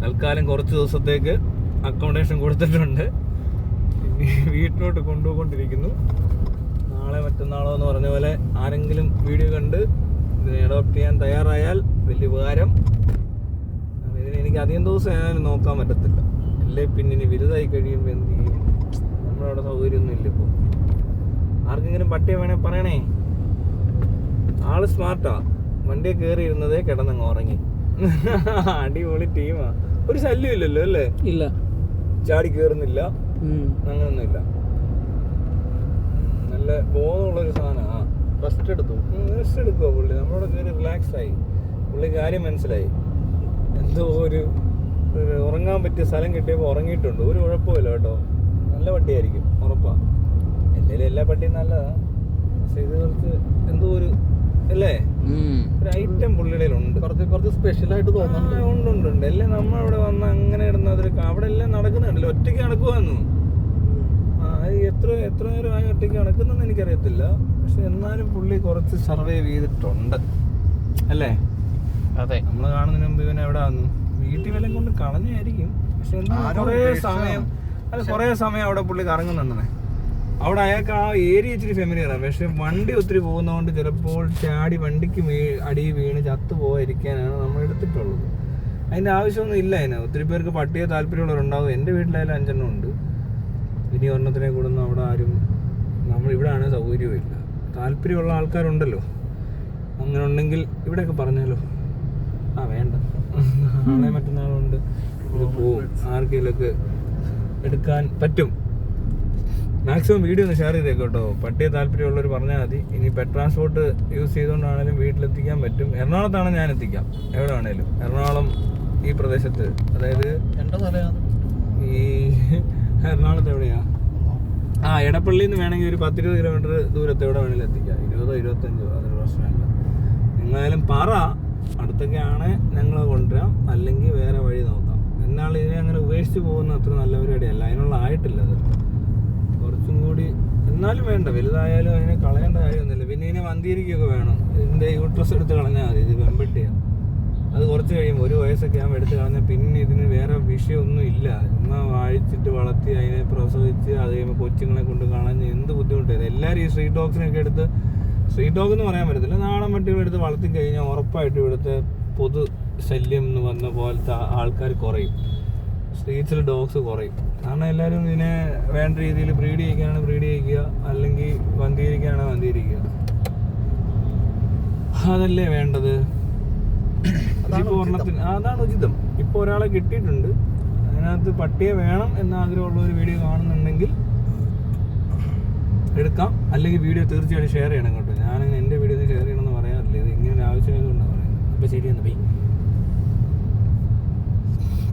തൽക്കാലം കുറച്ച് ദിവസത്തേക്ക് അക്കോമഡേഷൻ കൊടുത്തിട്ടുണ്ട്. വീട്ടിലോട്ട് കൊണ്ടുപോയിക്കൊണ്ടിരിക്കുന്നു. നാളെ മറ്റന്നാളോ എന്ന് പറഞ്ഞ പോലെ ആരെങ്കിലും വീഡിയോ കണ്ട് ഇതിനെ അഡോപ്റ്റ് ചെയ്യാൻ തയ്യാറായാൽ വലിയ ഉപകാരം. ഇതിന് എനിക്ക് അധികം ദിവസം ആയാലും നോക്കാൻ പറ്റത്തില്ല. അല്ലേ പിന്നെ ഇനി വലുതായി കഴിയുമ്പോൾ എന്ത് ചെയ്യും? നമ്മളവിടെ സൗകര്യമൊന്നും ഇല്ല ഇപ്പോൾ. ആർക്കെങ്കിലും പട്ടിയെ വേണേ പറയണേ. ആള് സ്മാർട്ടാ. വണ്ടിയെ കയറി ഇരുന്നതേ കിടന്നങ്ങ് ഉറങ്ങി. അടിപൊളി ടീമാ. ഒരു ശല്യം ഇല്ലല്ലോ അല്ലേ? ഇല്ല. ചാടി കയറുന്നില്ല, അങ്ങനൊന്നുമില്ല. നല്ല ബോധമുള്ളൊരു സാധനമാണ്. റെസ്റ്റ് എടുക്കുമോ പുള്ളി? നമ്മളോട് കയറി റിലാക്സ് ആയി. പുള്ളി കാര്യം മനസ്സിലായി. എന്തോ ഒരു ഉറങ്ങാൻ പറ്റിയ സ്ഥലം കിട്ടിയപ്പോൾ ഉറങ്ങിയിട്ടുണ്ട്. ഒരു കുഴപ്പമില്ല കേട്ടോ. നല്ല പട്ടിയായിരിക്കും ഉറപ്പാ. എന്തെങ്കിലും എല്ലാ പട്ടിയും നല്ലതാ. പക്ഷെ ഇത് കുറച്ച് എന്തോ ഒരു അല്ലേ ഒരു ഐറ്റം പുള്ളിയുടെ ഉണ്ട്. കുറച്ച് സ്പെഷ്യലായിട്ട് തോന്നുന്നുണ്ട്. ഉണ്ട്. എല്ലാം നമ്മളവിടെ വന്ന് അങ്ങനെ ഇടുന്നത് അവിടെ എല്ലാം നടക്കുന്നുണ്ടല്ലോ. ഒറ്റയ്ക്ക് നടക്കുവാന്നു. എത്ര നേരമായി ഒറ്റയ്ക്ക് നടക്കുന്നെന്ന് എനിക്കറിയത്തില്ല. പക്ഷെ എന്നാലും പുള്ളി കുറച്ച് സർവൈവ് ചെയ്തിട്ടുണ്ട് അല്ലേ? അതെ. നമ്മൾ കാണുന്നതിന് മുമ്പ് ഇവനെ എവിടെ വന്നു? വീട്ടിൽ വല്ലതും കൊണ്ട് കളഞ്ഞായിരിക്കും. പക്ഷെ കുറേ സമയം അവിടെ പുള്ളി കറങ്ങുന്നുണ്ടെന്നേ. അവിടെ അയാൾക്ക് ആ ഏരിയ ഇച്ചിരി ഫെമിലിയറാണ്. പക്ഷെ വണ്ടി ഒത്തിരി പോകുന്നതുകൊണ്ട് ചിലപ്പോൾ ചാടി വണ്ടിക്ക് അടി വീണ് ചത്തു പോകാതിരിക്കാനാണ് നമ്മൾ എടുത്തിട്ടുള്ളത്. അതിൻ്റെ ആവശ്യമൊന്നും ഇല്ല. അതിന് ഒത്തിരി പേർക്ക് പട്ടിയെ താല്പര്യമുള്ളവരുണ്ടാവും. എൻ്റെ വീട്ടിലായാലും 5 എണ്ണം ഉണ്ട്. ഇനി ഒരെണ്ണത്തിനെ കൂടുന്ന അവിടെ ആരും നമ്മളിവിടെയാണ് സൗകര്യവും ഇല്ല. താല്പര്യമുള്ള ആൾക്കാരുണ്ടല്ലോ. അങ്ങനെ ഉണ്ടെങ്കിൽ ഇവിടെയൊക്കെ പറഞ്ഞാലോ. വേണ്ട, നാളെ മറ്റന്നാളുണ്ട് ഇത് പോവും. ആർക്കെങ്കിലൊക്കെ എടുക്കാൻ പറ്റും. മാക്സിമം വീഡിയോ ഒന്ന് ഷെയർ ചെയ്തേക്കും കേട്ടോ. പട്ടിയെ താല്പര്യമുള്ളവർ പറഞ്ഞാൽ മതി. ഇനി പെറ്റ് ട്രാൻസ്പോർട്ട് യൂസ് ചെയ്തുകൊണ്ടാണെങ്കിലും വീട്ടിലെത്തിക്കാൻ പറ്റും. എറണാകുളത്താണ് ഞാൻ എത്തിക്കാം. എവിടെ വേണേലും. എറണാകുളം ഈ പ്രദേശത്ത്, അതായത് ഈ എറണാകുളത്ത് എവിടെയാ? എടപ്പള്ളിയിൽ നിന്ന് വേണമെങ്കിൽ ഒരു 10-20 കിലോമീറ്റർ ദൂരത്ത് എവിടെ വേണമെങ്കിലും എത്തിക്കാം. 20-25 അതൊരു പ്രശ്നമല്ല. നിങ്ങളായാലും പറ, അടുത്തൊക്കെയാണ് ഞങ്ങൾ കൊണ്ടുവരാം. അല്ലെങ്കിൽ വേറെ വഴി നോക്കാം. എന്നാൽ ഇതിനെ അങ്ങനെ ഉപേക്ഷിച്ച് പോകുന്ന അത്ര നല്ല പരിപാടിയല്ല. അതിനുള്ള ആയിട്ടില്ല. അത് കുറച്ചും കൂടി എന്നാലും വേണ്ട. വലുതായാലും അതിനെ കളയേണ്ട കാര്യമൊന്നുമില്ല. പിന്നെ ഇതിനെ വന്തിയിരിക്കുകയൊക്കെ വേണം. ഇതിൻ്റെ യൂട്രസ് എടുത്ത് കളഞ്ഞാൽ മതി. ഇത് പെൺപെട്ടിയാണ്. അത് കുറച്ച് കഴിയുമ്പോൾ 1 വയസ്സൊക്കെ ആകുമ്പോൾ എടുത്ത് കളഞ്ഞാൽ പിന്നെ ഇതിന് വേറെ വിഷയമൊന്നും ഇല്ല. ചുമ്മാ വാഴിച്ചിട്ട് വളർത്തി അതിനെ പ്രസവിച്ച് അത് കഴിയുമ്പോൾ കൊച്ചുങ്ങളെ കൊണ്ട് കളഞ്ഞ് എന്ത് ബുദ്ധിമുട്ടായത്. എല്ലാവരും ഈ സ്ട്രീറ്റ് ഡോഗ്സിനൊക്കെ എടുത്ത്, സ്ട്രീറ്റ് ഡോഗ് എന്ന് പറയാൻ പറ്റത്തില്ല, നാടൻ പട്ടികളെ എടുത്ത് വളർത്തി കഴിഞ്ഞാൽ ഉറപ്പായിട്ടും ഇവിടുത്തെ പൊതു ശല്യം എന്ന് പറഞ്ഞ പോലത്തെ ആൾക്കാർ കുറയും. സ്ട്രീറ്റ്സിൽ ഡോഗ്സ് കുറയും. കാരണം എല്ലാവരും ഇതിനെ വേണ്ട രീതിയിൽ ബ്രീഡ് ചെയ്യിക്കാനാണ് ബ്രീഡ് ചെയ്യിക്കുക, അല്ലെങ്കിൽ വന്തിയിരിക്കാനാണ് വന്തിയിരിക്കുക. അതല്ലേ വേണ്ടത്. ഇപ്പോൾ ഒരെണ്ണത്തിന് അതാണ് ഉചിതം. ഇപ്പോൾ ഒരാളെ കിട്ടിയിട്ടുണ്ട്. അതിനകത്ത് പട്ടിയെ വേണം എന്ന ആഗ്രഹമുള്ള ഒരു വീഡിയോ കാണുന്നുണ്ടെങ്കിൽ എടുക്കാം. അല്ലെങ്കിൽ വീഡിയോ തീർച്ചയായിട്ടും ഷെയർ ചെയ്യണം കേട്ടോ. ഞാനങ്ങനെ എൻ്റെ വീഡിയോ ഷെയർ ചെയ്യണമെന്ന് പറയാറില്ല. ഇത് ഇങ്ങനെ ഒരു ആവശ്യമായതുകൊണ്ടാണ് പറയുന്നത്. അപ്പോൾ ശരിയെന്ന് ബൈ.